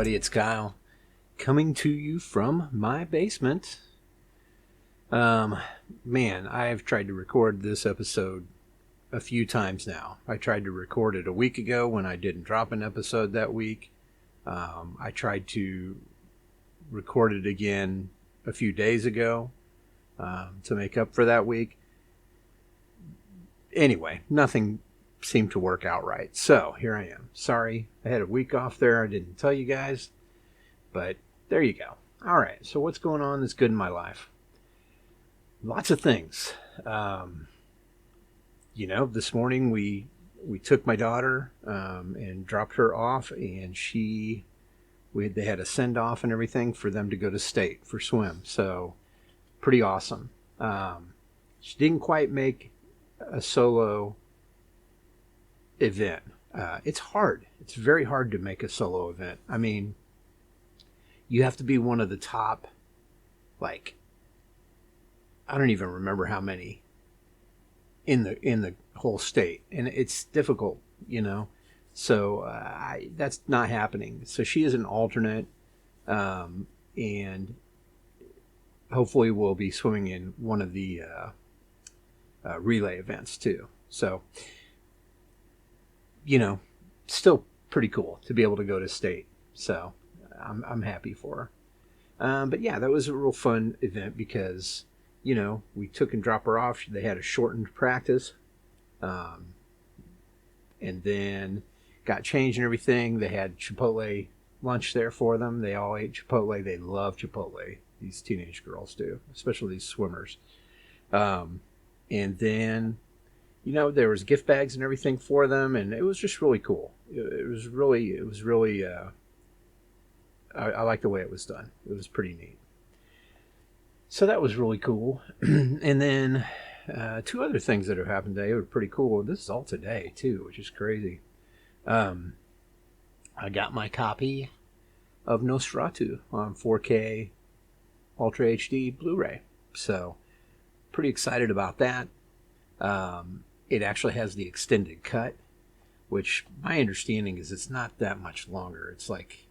everybody, it's Kyle coming to you from my basement. Man, I've tried to record this episode a few times now. I tried to record it a week ago when I didn't drop an episode that week. I tried to record it again a few days ago to make up for that week. Anyway, nothing seemed to work out right. So here I am. Sorry, I had a week off there. I didn't tell you guys, but there you go. All right, so what's going on that's good in my life? Lots of things. This morning we took my daughter and dropped her off, and they had a send off and everything for them to go to state for swim. So pretty awesome. She didn't quite make a solo event. It's hard. It's very hard to make a solo event. I mean, you have to be one of the top, I don't even remember how many in the whole state, and it's difficult, So that's not happening. So she is an alternate, and hopefully we'll be swimming in one of the relay events too. So, still pretty cool to be able to go to state. So I'm happy for her. But yeah, that was a real fun event because, we took and dropped her off. They had a shortened practice. And then got changed and everything. They had Chipotle lunch there for them. They all ate Chipotle. They love Chipotle. These teenage girls do, especially these swimmers. And then, there was gift bags and everything for them, and it was just really cool. It was really, I like the way it was done. It was pretty neat. So that was really cool. And then two other things that have happened today were pretty cool. This is all today, too, which is crazy. I got my copy of Nosferatu on 4K Ultra HD Blu-ray. So pretty excited about that. It actually has the extended cut, which my understanding is it's not that much longer. It's like,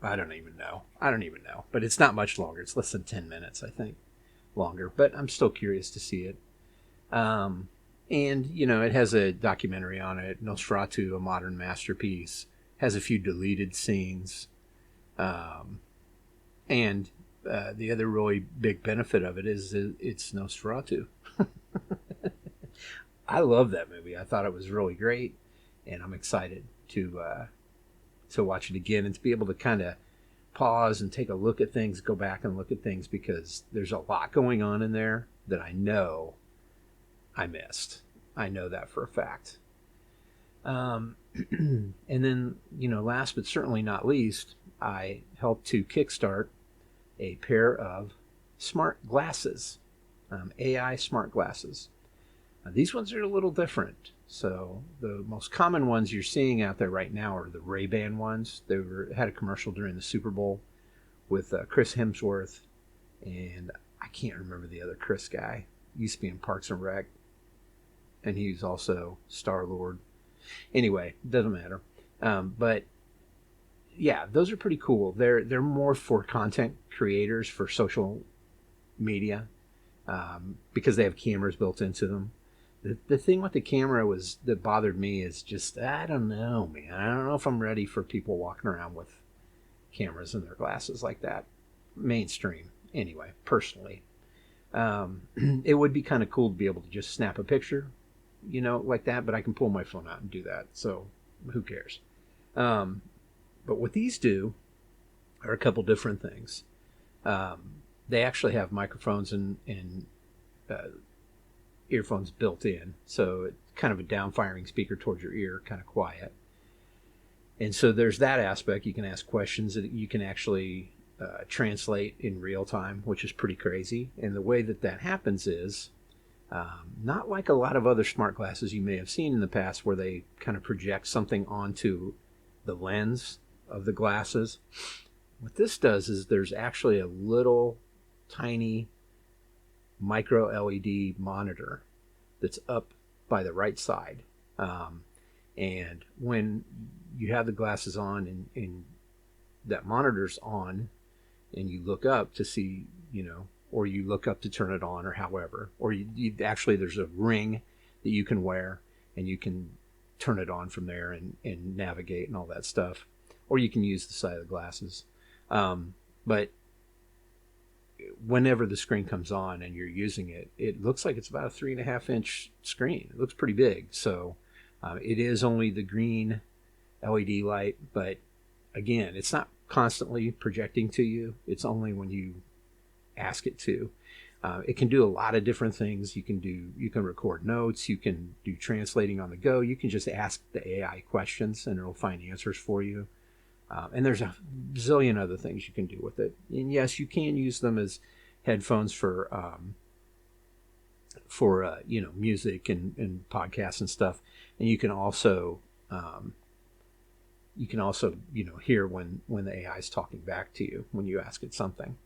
I don't even know, but it's not much longer. It's less than 10 minutes, I think, longer, but I'm still curious to see it. And, it has a documentary on it, Nosferatu, A Modern Masterpiece, has a few deleted scenes. And the other really big benefit of it is it's Nosferatu. I love that movie. I thought it was really great, and I'm excited to watch it again and to be able to kind of pause and take a look at things, go back and look at things, because there's a lot going on in there that I know I missed. I know that for a fact. And then, last but certainly not least, I helped to kickstart a pair of smart glasses, AI smart glasses. These ones are a little different. So the most common ones you're seeing out there right now are the Ray-Ban ones. They had a commercial during the Super Bowl with Chris Hemsworth, and I can't remember the other Chris guy. He used to be in Parks and Rec, and he's also Star-Lord. Anyway, doesn't matter. But yeah, those are pretty cool. They're more for content creators for social media, because they have cameras built into them. The thing with the camera that bothered me is just, I don't know, man. I don't know if I'm ready for people walking around with cameras in their glasses like that. Mainstream, anyway, personally. It would be kind of cool to be able to just snap a picture, like that, but I can pull my phone out and do that, so who cares? But what these do are a couple different things. They actually have microphones and earphones built in, so it's kind of a down-firing speaker towards your ear, kind of quiet. And so there's that aspect. You can ask questions that you can actually translate in real time, which is pretty crazy. And the way that happens is not like a lot of other smart glasses you may have seen in the past, where they kind of project something onto the lens of the glasses. What this does is there's actually a little tiny micro LED monitor that's up by the right side. And when you have the glasses on and that monitor's on, and you look up to see, or you look up to turn it on, or however, or you actually, there's a ring that you can wear, and you can turn it on from there and navigate and all that stuff, or you can use the side of the glasses. But whenever the screen comes on and you're using it, it looks like it's about a 3.5-inch screen. It looks pretty big. So it is only the green LED light, but again, it's not constantly projecting to you. It's only when you ask it to. It can do a lot of different things. You can record notes. You can do translating on the go. You can just ask the AI questions and it'll find answers for you. And there's a zillion other things you can do with it. And yes, you can use them as headphones for music and podcasts and stuff. And you can also hear when the AI is talking back to you when you ask it something.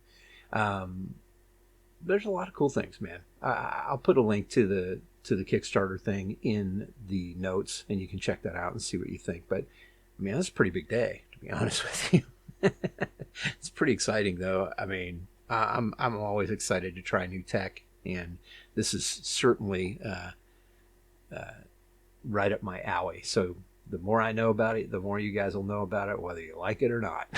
There's a lot of cool things, man. I'll put a link to the Kickstarter thing in the notes, and you can check that out and see what you think. But I mean, that's a pretty big day, to be honest with you. It's pretty exciting, though. I mean, I'm always excited to try new tech, and this is certainly right up my alley. So the more I know about it, the more you guys will know about it, whether you like it or not.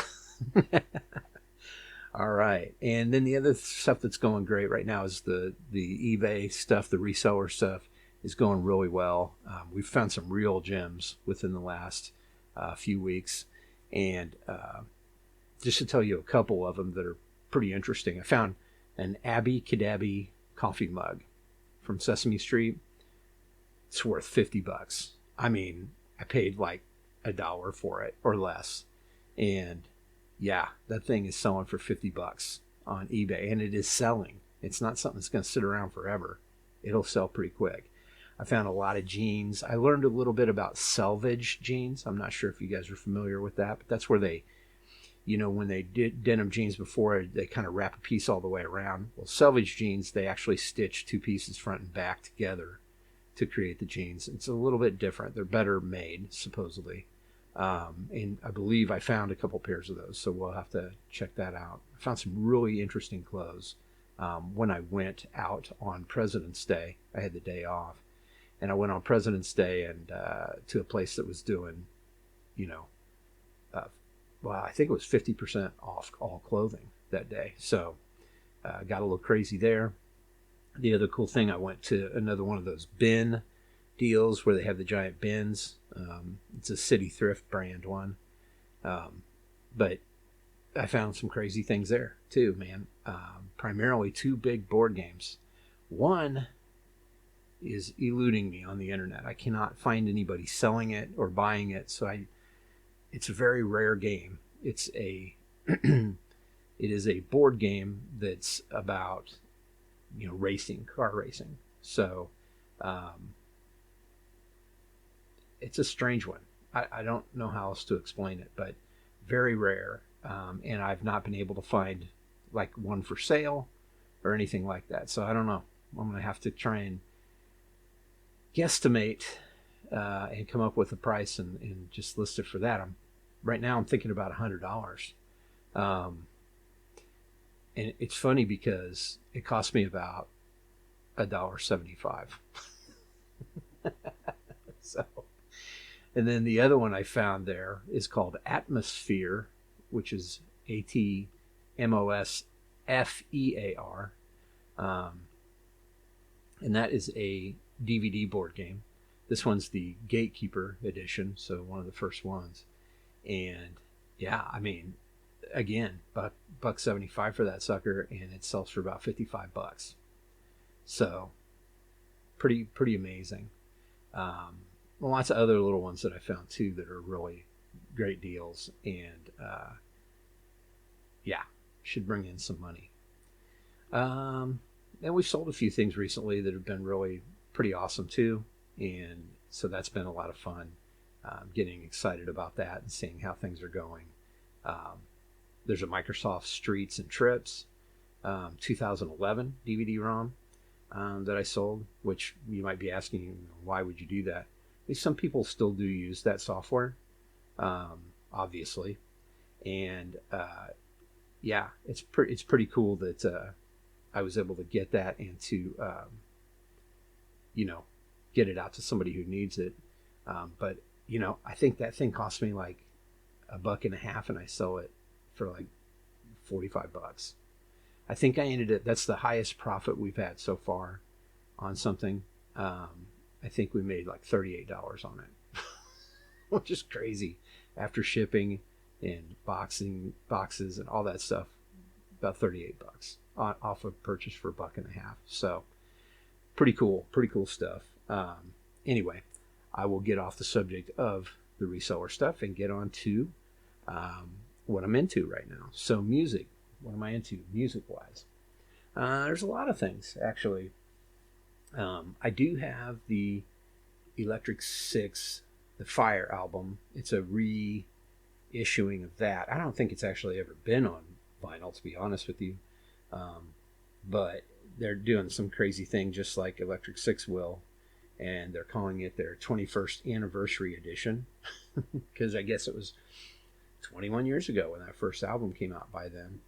All right. And then the other stuff that's going great right now is the eBay stuff, the reseller stuff is going really well. We've found some real gems within the last few weeks. And just to tell you a couple of them that are pretty interesting, I found an Abby Cadabby coffee mug from Sesame Street. It's worth $50. I mean, I paid like $1 for it or less. And yeah, that thing is selling for $50 on eBay, and it is selling. It's not something that's going to sit around forever. It'll sell pretty quick. I found a lot of jeans. I learned a little bit about selvage jeans. I'm not sure if you guys are familiar with that, but that's where they, when they did denim jeans before, they kind of wrap a piece all the way around. Well, selvage jeans, they actually stitch two pieces front and back together to create the jeans. It's a little bit different. They're better made, supposedly. And I believe I found a couple pairs of those, so we'll have to check that out. I found some really interesting clothes when I went out on President's Day. I had the day off, and I went on President's Day and to a place that was doing, I think it was 50% off all clothing that day. So got a little crazy there. The other cool thing, I went to another one of those bin deals where they have the giant bins. It's a City Thrift brand one. But I found some crazy things there too, man. Primarily two big board games. One is eluding me on the internet. I cannot find anybody selling it or buying it. So it's a very rare game. It is a board game that's about, racing, car racing. So, it's a strange one. I don't know how else to explain it, but very rare. And I've not been able to find like one for sale or anything like that. So I don't know. I'm going to have to try and guesstimate and come up with a price and just list it for that. Right now I'm thinking about $100. And it's funny because it cost me about $1.75. So, and then the other one I found there is called Atmosphere, which is ATMOSFEAR. And that is a DVD board game. This one's the Gatekeeper edition, so one of the first ones. And yeah, I mean, again, $1.75 for that sucker, and it sells for about $55. So pretty amazing. Lots of other little ones that I found too that are really great deals, and should bring in some money. And we've sold a few things recently that have been really pretty awesome too, and so that's been a lot of fun. Getting excited about that and seeing how things are going. There's a Microsoft Streets and Trips 2011 DVD-ROM that I sold, which you might be asking, why would you do that? Some people still do use that software. obviously. And yeah, it's pretty cool that I was able to get that and to you know, get it out to somebody who needs it. But I think that thing cost me like $1.50, and I sell it for like $45. I think I ended it. That's the highest profit we've had so far on something. I think we made like $38 on it, which is crazy after shipping and boxes and all that stuff. About $38 off a purchase for $1.50. So pretty cool stuff. Anyway, I will get off the subject of the reseller stuff and get on to what I'm into right now. So music. What am I into music wise? There's a lot of things actually. I do have the Electric Six, the Fire album. It's a reissuing of that. I don't think it's actually ever been on vinyl, to be honest with you. But they're doing some crazy thing just like Electric Six will, and they're calling it their 21st anniversary edition because I guess it was 21 years ago when that first album came out by them.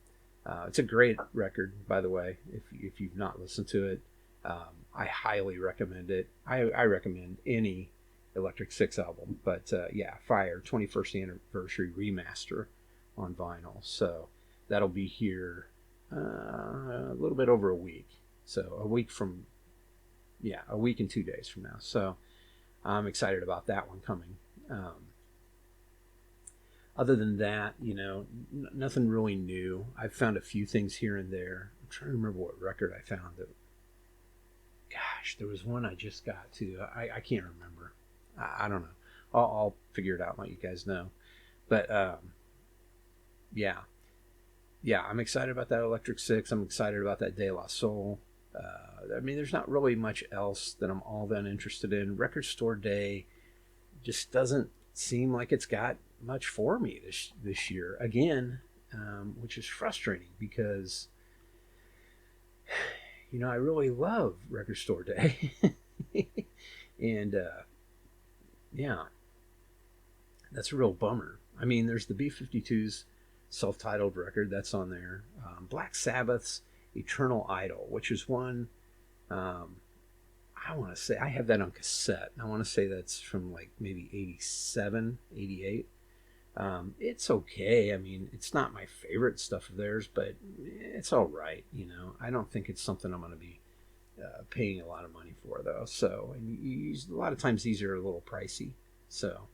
It's a great record, by the way. If you've not listened to it, I highly recommend it. I recommend any Electric Six album, but yeah, Fire 21st anniversary remaster on vinyl. So that'll be here a little bit over a week. So a week and 2 days from now. So I'm excited about that one coming. Other than that, nothing really new. I've found a few things here and there. I'm trying to remember what record I found. Gosh, there was one I just got to. I can't remember. I don't know. I'll figure it out and let you guys know. But yeah, I'm excited about that Electric Six. I'm excited about that De La Soul. I mean, there's not really much else that I'm all that interested in. Record Store Day just doesn't seem like it's got much for me this year again, which is frustrating because I really love Record Store Day. And yeah, that's a real bummer. I mean, there's the B-52's self-titled record that's on there. Black Sabbath's Eternal Idol, which is one I want to say I have that on cassette. I want to say that's from like maybe 87, 88. It's okay. I mean, it's not my favorite stuff of theirs, but it's all right. I don't think it's something I'm going to be paying a lot of money for, though. So, and a lot of times these are a little pricey. So,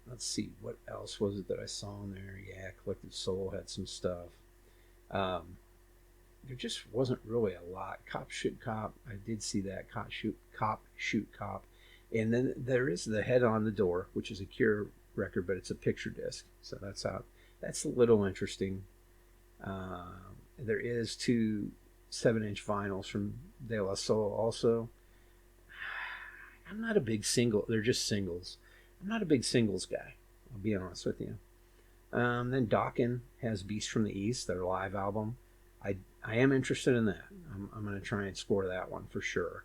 let's see, what else was it that I saw in there? Yeah, Collective Soul had some stuff. There just wasn't really a lot. Cop Shoot Cop, I did see that. Cop Shoot Cop. And then there is the Head on the Door, which is a Cure record, but it's a picture disc. So that's out. That's a little interesting. There is 2 7-inch vinyls from De La Soul also. I'm not a big single. They're just singles. I'm not a big singles guy. I'll be honest with you. Then Dokken has Beast from the East, their live album. I am interested in that. I'm going to try and explore that one for sure.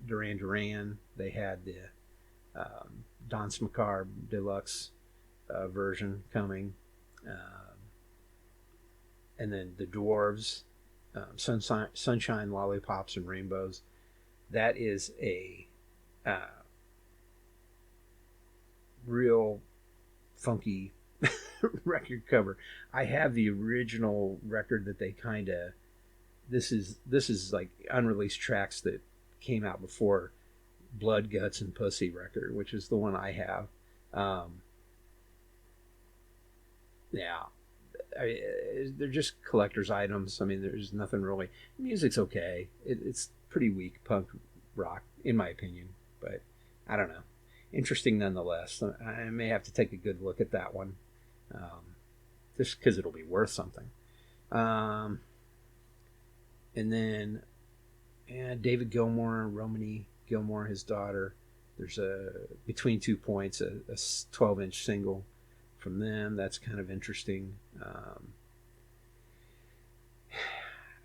Duran Duran, they had the Danse Macabre Deluxe version coming. And then the Dwarves, Sunshine, Lollipops, and Rainbows. That is a real funky record cover. I have the original record that they kind of. This is like unreleased tracks that came out before Blood, Guts, and Pussy record, which is the one I have. Yeah, they're just collector's items. I mean, there's nothing really. Music's okay. It's pretty weak punk rock, in my opinion, but I don't know. Interesting nonetheless. I may have to take a good look at that one, just because it'll be worth something. And then David Gilmour, Romany Gilmour, his daughter. There's a Between 2 Points, a 12-inch single from them. That's kind of interesting. I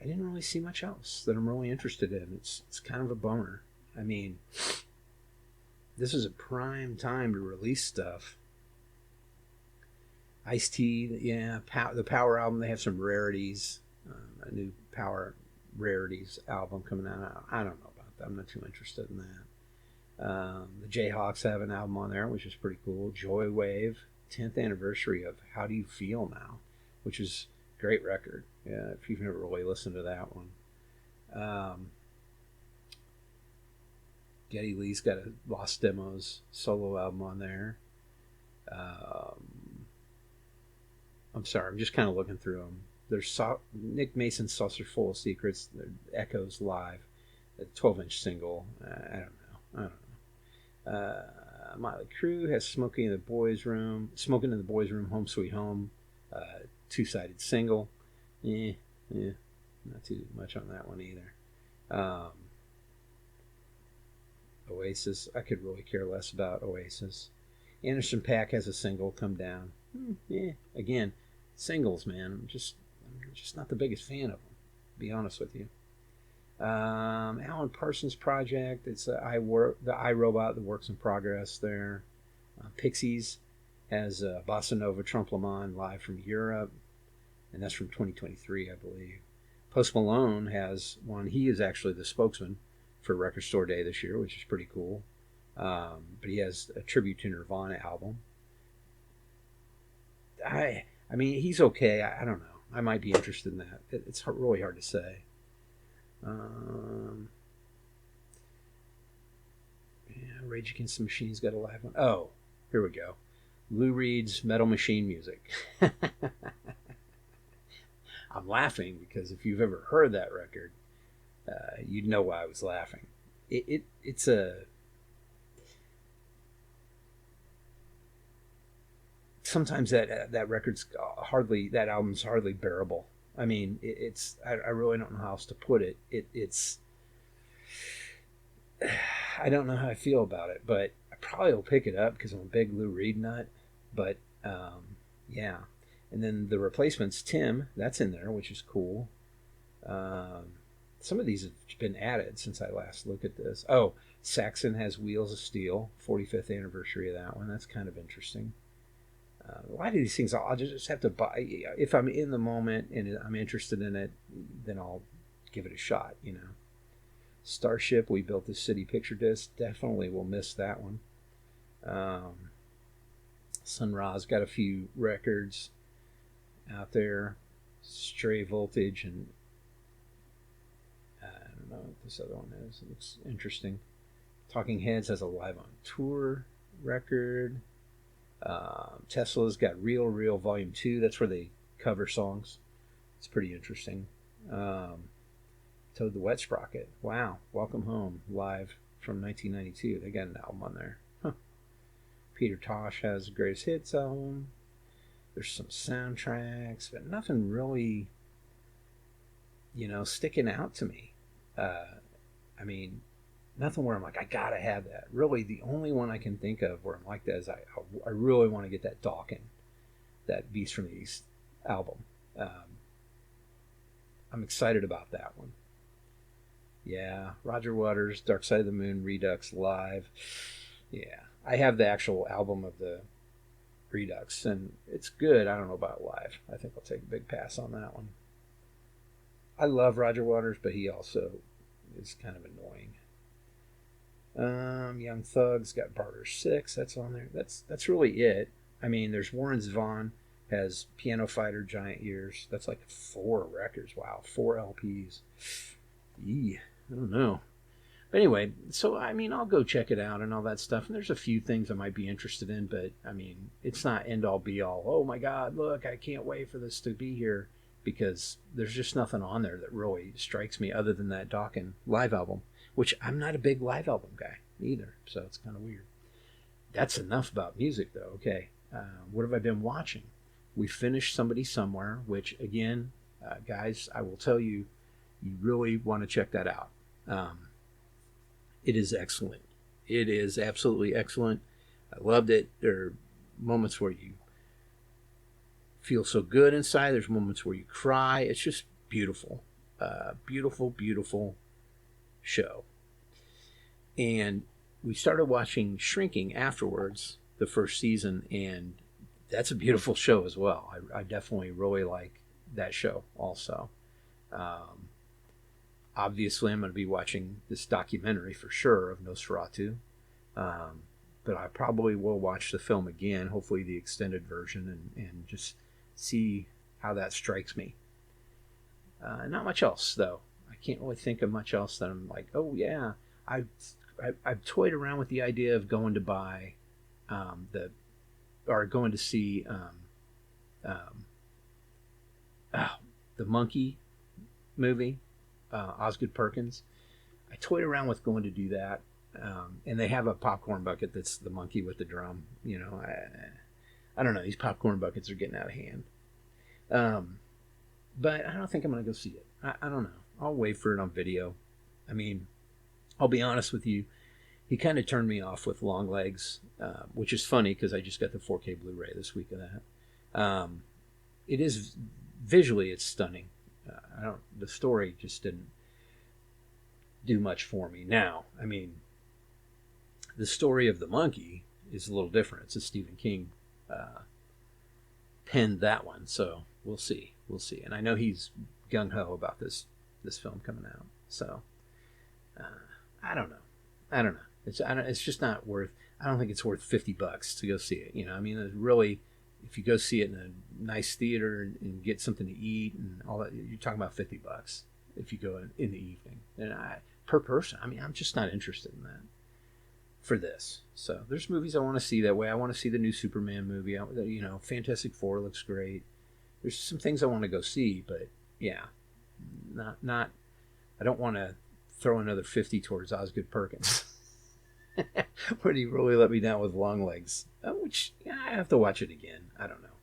didn't really see much else that I'm really interested in. It's kind of a bummer. I mean, this is a prime time to release stuff. Ice-T, yeah, the Power album, they have some rarities. A new Power Rarities album coming out. I don't know about that. I'm not too interested in that. The Jayhawks have an album on there, which is pretty cool. Joy Wave, 10th anniversary of How Do You Feel Now, which is a great record. Yeah, if you've never really listened to that one. Geddy Lee's got a Lost Demos solo album on there. I'm sorry, I'm just kind of looking through them. There's Nick Mason's Saucer Full of Secrets, Echoes Live, a 12-inch single. I don't know. Motley Crue has Smoking in the Boys' Room, Home Sweet Home, two-sided single. Not too much on that one either. Oasis, I could really care less about Oasis. Anderson .Paak has a single, Come Down. Again, singles, man. I'm just not the biggest fan of them, to be honest with you. Alan Parsons Project, it's the iRobot, the works in progress there. Pixies has Bossa Nova Trompe la Main live from Europe, and that's from 2023, I believe. Post Malone has one. He is actually the spokesman for Record Store Day this year, which is pretty cool. But he has a tribute to Nirvana album. I mean, he's okay. I don't know. I might be interested in that. It's really hard to say. Rage Against the Machine's got a live one. Oh, here we go. Lou Reed's Metal Machine Music. I'm laughing because if you've ever heard that record, you'd know why I was laughing. It's a... Sometimes that record's that album's hardly bearable. I mean, I really don't know how else to put it. It's I don't know how I feel about it, but I probably will pick it up because I'm a big Lou Reed nut. But yeah, and then the Replacements, Tim, that's in there, which is cool. Some of these have been added since I last looked at this. Oh, Saxon has Wheels of Steel, 45th anniversary of that one. That's kind of interesting. A lot of these things I'll just have to buy. If I'm in the moment and I'm interested in it, then I'll give it a shot, you know. Starship, We Built This City picture disc. Definitely will miss that one. Sun Ra's got a few records out there. Stray Voltage, and I don't know what this other one is. It looks interesting. Talking Heads has a Live on Tour record. Tesla's got Real Volume 2. That's where they cover songs. It's pretty interesting. Toad the Wet Sprocket. Wow. Welcome Home. Live from 1992. They got an album on there. Huh. Peter Tosh has the Greatest Hits album. There's some soundtracks, but nothing really, sticking out to me. I mean, nothing where I'm like, I gotta have that. Really, the only one I can think of where I'm like that is I really want to get that Dawkins, that Beast from the East album. I'm excited about that one. Yeah, Roger Waters, Dark Side of the Moon, Redux live. Yeah, I have the actual album of the Redux, and it's good. I don't know about live. I think I'll take a big pass on that one. I love Roger Waters, but he also is kind of annoying. Young Thug's got Barter 6. That's on there. That's really it. I mean, there's Warren Zevon has Piano Fighter, Giant Ears. That's like 4 records. Wow, 4 LPs. I don't know. But anyway, so I mean, I'll go check it out and all that stuff. And there's a few things I might be interested in, but I mean, it's not end all be all. Oh my God, look, I can't wait for this to be here, because there's just nothing on there that really strikes me other than that Dawkins live album, which I'm not a big live album guy either. So it's kind of weird. That's enough about music though. Okay. What have I been watching? We finished Somebody Somewhere, which again, guys, I will tell you, you really want to check that out. It is excellent. It is absolutely excellent. I loved it. There are moments where you feel so good inside. There's moments where you cry. It's just beautiful. Beautiful, beautiful show. And we started watching Shrinking afterwards, the first season, and that's a beautiful show as well. I definitely really like that show also. Um, Obviously, I'm going to be watching this documentary for sure of Nosferatu, um, but I probably will watch the film again, hopefully the extended version, and just see how that strikes me. Not much else, though. I can't really think of much else that I'm like, oh yeah, I've I've toyed around with the idea of going to buy the or going to see um, oh, the Monkey movie, Osgood Perkins. I toyed around with going to do that, and they have a popcorn bucket that's the monkey with the drum. You know, I don't know. These popcorn buckets are getting out of hand. Um, but I don't think I'm going to go see it. I don't know. I'll wait for it on video. I mean, I'll be honest with you. He kind of turned me off with Long Legs, which is funny because I just got the 4K Blu-ray this week of that. It is visually, it's stunning. I don't. The story just didn't do much for me. Now, I mean, the story of the monkey is a little different. It's a Stephen King penned that one, so we'll see. We'll see. And I know he's gung ho about this film coming out. So uh, I don't know. I don't know. It's just not worth. I don't think it's worth $50 to go see it. You know, I mean, it's really, if you go see it in a nice theater and get something to eat and all that, you're talking about $50 if you go in the evening. And per person, I mean, I'm just not interested in that for this. So there's movies I want to see that way. I want to see the new Superman movie. You know, Fantastic Four looks great. There's some things I want to go see, but yeah, not. I don't want to throw another 50 towards Osgood Perkins. Where he really let me down with Long Legs, which yeah, I have to watch it again. I don't know.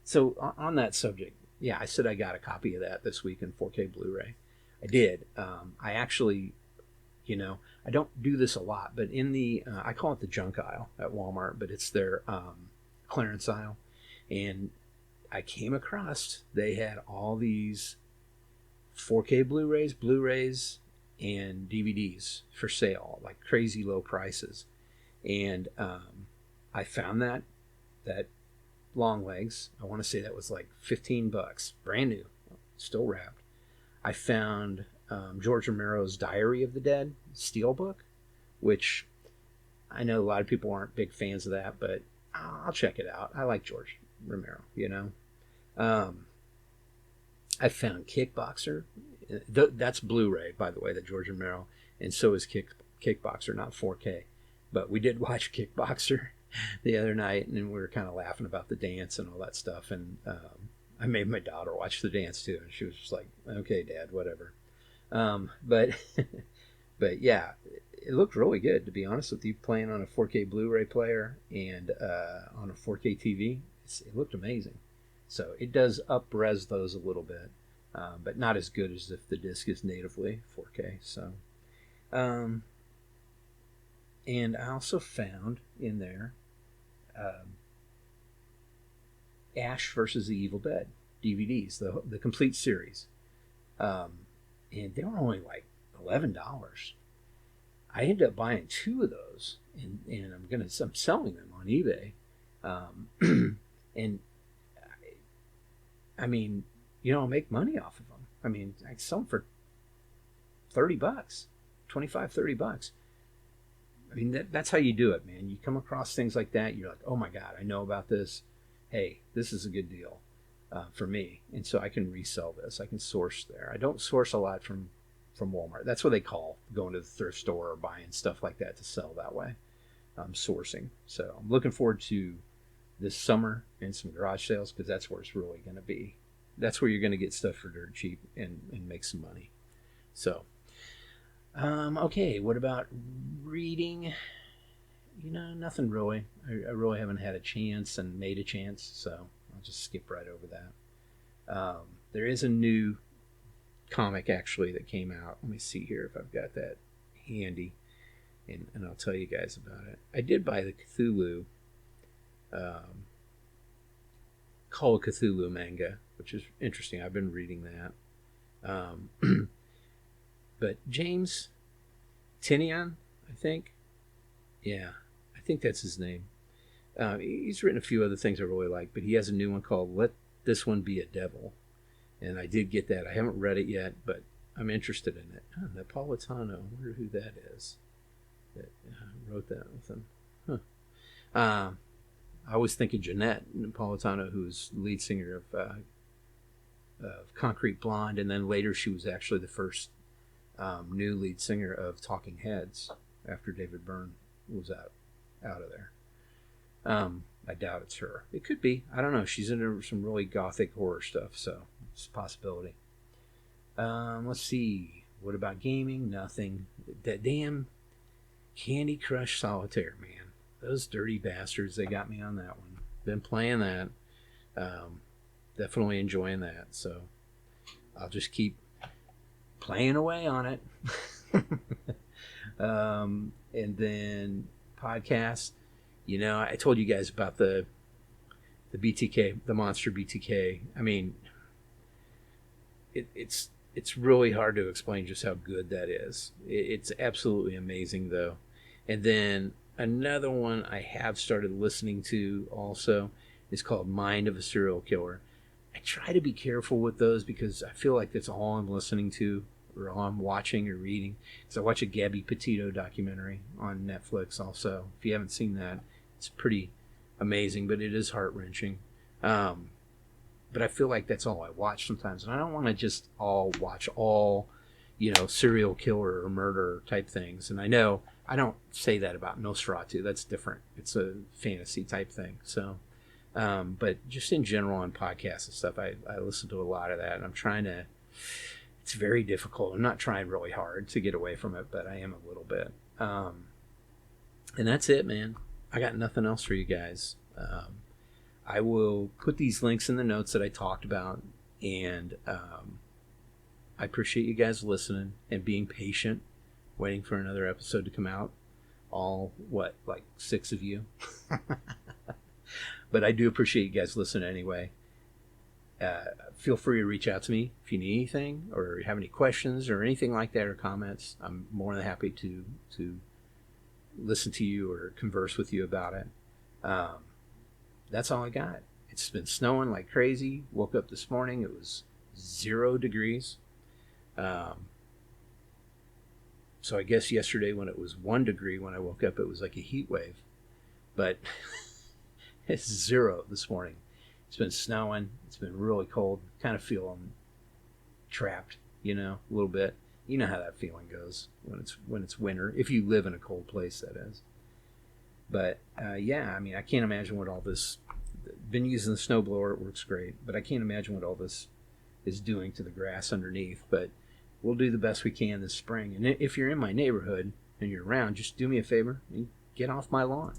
So on that subject, yeah, I said I got a copy of that this week in 4K Blu-ray. I did. I actually, you know, I don't do this a lot, but in the I call it the junk aisle at Walmart, but it's their clearance aisle, and I came across they had all these 4K Blu-rays, and DVDs for sale, like crazy low prices. And I found that Long Legs. I want to say that was like $15, brand new, still wrapped. I found George Romero's Diary of the Dead Steelbook, which I know a lot of people aren't big fans of that, but I'll check it out. I like George Romero, you know. I found Kickboxer. That's Blu-ray, by the way, the George Romero, and so is Kickboxer, not 4K. But we did watch Kickboxer the other night, and we were kind of laughing about the dance and all that stuff. And I made my daughter watch the dance too, and she was just like, "Okay, Dad, whatever." But but yeah, it looked really good, to be honest with you. Playing on a 4K Blu-ray player and on a 4K TV, it looked amazing. So it does up-res those a little bit, but not as good as if the disc is natively 4K. So, and I also found in there Ash versus the Evil Dead DVDs, the complete series, and they were only like $11. I ended up buying 2 of those, and I'm selling them on eBay, and I mean, you know, I'll make money off of them. I mean, I sell them for $30, 25, $30. I mean, that's how you do it, man. You come across things like that, you're like, oh my God, I know about this. Hey, this is a good deal for me. And so I can resell this. I can source there. I don't source a lot from Walmart. That's what they call going to the thrift store or buying stuff like that to sell that way. Sourcing. So I'm looking forward to this summer and some garage sales, because that's where it's really going to be. That's where you're going to get stuff for dirt cheap and make some money. So, okay, what about reading? You know, nothing really. I really haven't had a chance and made a chance, so I'll just skip right over that. There is a new comic actually that came out. Let me see here if I've got that handy, and I'll tell you guys about it. I did buy the Cthulhu Call of Cthulhu manga, which is interesting. I've been reading that. But James Tinian, I think, Yeah, I think that's his name. He's written a few other things I really like, but he has a new one called "Let This One Be a Devil," and I did get that. I haven't read it yet, but I'm interested in it. Oh, Napolitano. I wonder who that is that wrote that with him. Huh. I always think of Jeanette Napolitano, who's lead singer of Concrete Blonde, and then later she was actually the first new lead singer of Talking Heads after David Byrne was out of there. I doubt it's her. It could be. I don't know. She's into some really gothic horror stuff, so it's a possibility. Let's see. What about gaming? Nothing. That damn Candy Crush Solitaire, man. Those dirty bastards, they got me on that one. Been playing that. Definitely enjoying that. So I'll just keep playing away on it. And then podcasts. You know, I told you guys about the BTK, the Monster BTK. I mean, it's really hard to explain just how good that is. It's absolutely amazing, though. And then another one I have started listening to also is called Mind of a Serial Killer. I try to be careful with those because I feel like that's all I'm listening to or all I'm watching or reading. So I watch a Gabby Petito documentary on Netflix also. If you haven't seen that, it's pretty amazing, but it is heart-wrenching. But I feel like that's all I watch sometimes. And I don't want to just watch all, serial killer or murder type things. And I know I don't say that about Nosferatu. That's different. It's a fantasy type thing. So, but just in general on podcasts and stuff, I listen to a lot of that. And I'm trying to, it's very difficult. I'm not trying really hard to get away from it, but I am a little bit. And that's it, man. I got nothing else for you guys. I will put these links in the notes that I talked about, and I appreciate you guys listening and being patient, waiting for another episode to come out. All, like 6 of you? But I do appreciate you guys listening anyway. Feel free to reach out to me if you need anything or have any questions or anything like that or comments. I'm more than happy to listen to you or converse with you about it. That's all I got. It's been snowing like crazy. Woke up this morning, it was 0 degrees. So I guess yesterday when it was 1 degree when I woke up, it was like a heat wave. But it's 0 this morning. It's been snowing. It's been really cold. Kind of feeling trapped, a little bit. You know how that feeling goes when it's winter, if you live in a cold place, that is. But yeah, I mean, I can't imagine what all this. Been using the snowblower; it works great, but I can't imagine what all this is doing to the grass underneath. But we'll do the best we can this spring. And if you're in my neighborhood and you're around, just do me a favor and get off my lawn.